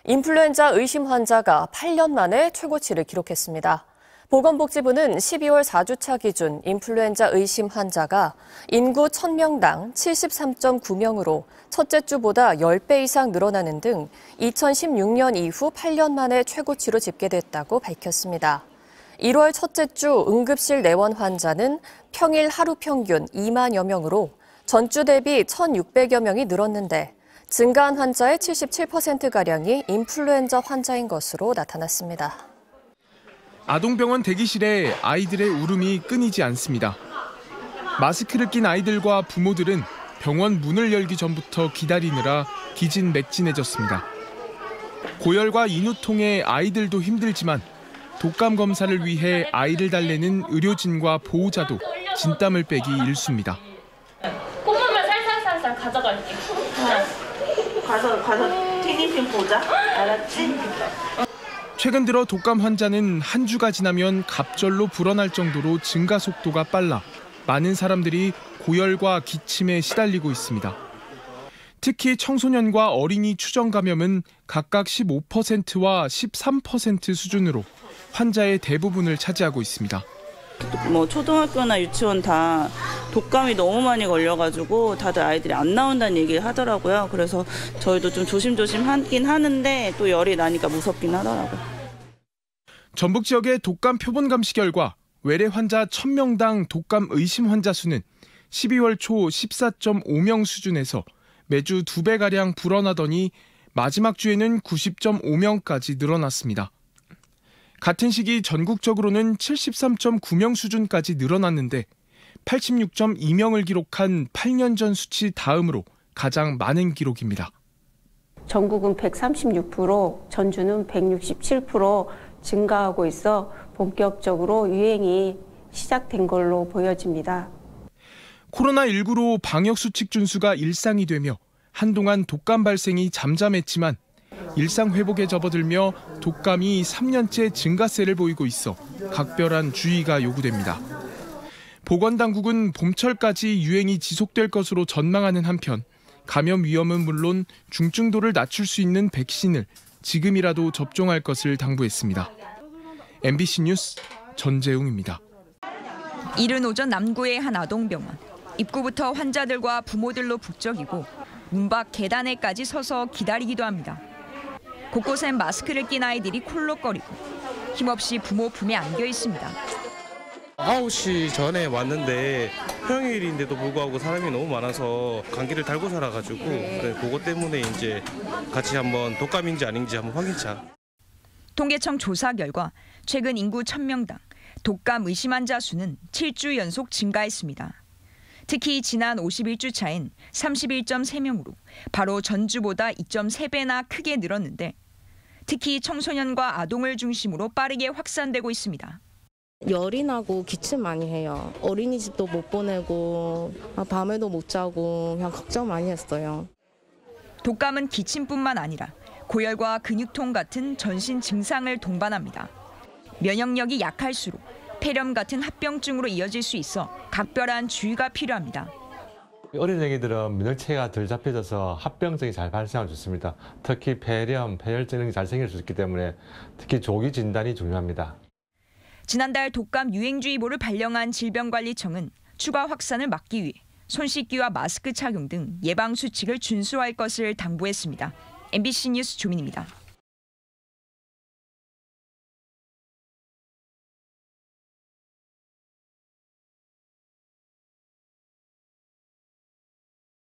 인플루엔자 의심 환자가 8년 만에 최고치를 기록했습니다. 보건복지부는 12월 4주차 기준 인플루엔자 의심 환자가 인구 1000명당 73.9명으로 첫째 주보다 10배 이상 늘어나는 등 2016년 이후 8년 만에 최고치로 집계됐다고 밝혔습니다. 1월 첫째 주 응급실 내원 환자는 평일 하루 평균 2만여 명으로 전주 대비 1,600여 명이 늘었는데 증가한 환자의 77%가량이 인플루엔자 환자인 것으로 나타났습니다. 아동병원 대기실에 아이들의 울음이 끊이지 않습니다. 마스크를 낀 아이들과 부모들은 병원 문을 열기 전부터 기다리느라 기진맥진해졌습니다. 고열과 인후통에 아이들도 힘들지만 독감 검사를 위해 아이를 달래는 의료진과 보호자도 진땀을 빼기 일쑤입니다. 콧물만 살살살살 가져갈게. 가서 티니핑 보자. 알았지? 최근 들어 독감 환자는 한 주가 지나면 갑절로 불어날 정도로 증가 속도가 빨라 많은 사람들이 고열과 기침에 시달리고 있습니다. 특히 청소년과 어린이 추정 감염은 각각 15%와 13% 수준으로 환자의 대부분을 차지하고 있습니다. 초등학교나 유치원 다 독감이 너무 많이 걸려가지고 다들 아이들이 안 나온다는 얘기를 하더라고요. 그래서 저희도 좀 조심조심 하긴 하는데 또 열이 나니까 무섭긴 하더라고요. 전북 지역의 독감 표본 감시 결과 외래 환자 1000명당 독감 의심 환자 수는 12월 초 14.5명 수준에서 매주 2배가량 불어나더니 마지막 주에는 90.5명까지 늘어났습니다. 같은 시기 전국적으로는 73.9명 수준까지 늘어났는데 86.2명을 기록한 8년 전 수치 다음으로 가장 많은 기록입니다. 전국은 136%, 전주는 167% 증가하고 있어 본격적으로 유행이 시작된 걸로 보여집니다. 코로나19로 방역수칙 준수가 일상이 되며 한동안 독감 발생이 잠잠했지만 일상 회복에 접어들며 독감이 3년째 증가세를 보이고 있어 각별한 주의가 요구됩니다. 보건당국은 봄철까지 유행이 지속될 것으로 전망하는 한편 감염 위험은 물론 중증도를 낮출 수 있는 백신을 지금이라도 접종할 것을 당부했습니다. MBC 뉴스 전재웅입니다. 이른 오전 남구의 한 아동병원. 입구부터 환자들과 부모들로 북적이고 문 밖 계단에까지 서서 기다리기도 합니다. 곳곳엔 마스크를 낀 아이들이 콜록거리고 힘없이 부모 품에 안겨 있습니다. 9시 전에 왔는데 평일인데도 불구하고 사람이 너무 많아서 감기를 달고 살아가지고 그것 때문에 이제 같이 한번 독감인지 아닌지 한번 확인차. 통계청 조사 결과 최근 인구 1000명당 독감 의심 환자 수는 7주 연속 증가했습니다. 특히 지난 51주 차엔 31.3명으로 바로 전주보다 2.3배나 크게 늘었는데 특히 청소년과 아동을 중심으로 빠르게 확산되고 있습니다. 열이 나고 기침 많이 해요. 어린이집도 못 보내고 밤에도 못 자고 그냥 걱정 많이 했어요. 독감은 기침뿐만 아니라 고열과 근육통 같은 전신 증상을 동반합니다. 면역력이 약할수록 폐렴 같은 합병증으로 이어질 수 있어 각별한 주의가 필요합니다. 어린 애기들은 면역체계가 덜 잡혀져서 합병증이 잘 발생하기 좋습니다. 특히 폐렴, 폐혈증 등이 잘 생길 수 있기 때문에 특히 조기 진단이 중요합니다. 지난달 독감 유행주의보를 발령한 질병관리청은 추가 확산을 막기 위해 손 씻기와 마스크 착용 등 예방 수칙을 준수할 것을 당부했습니다. MBC 뉴스 조민입니다.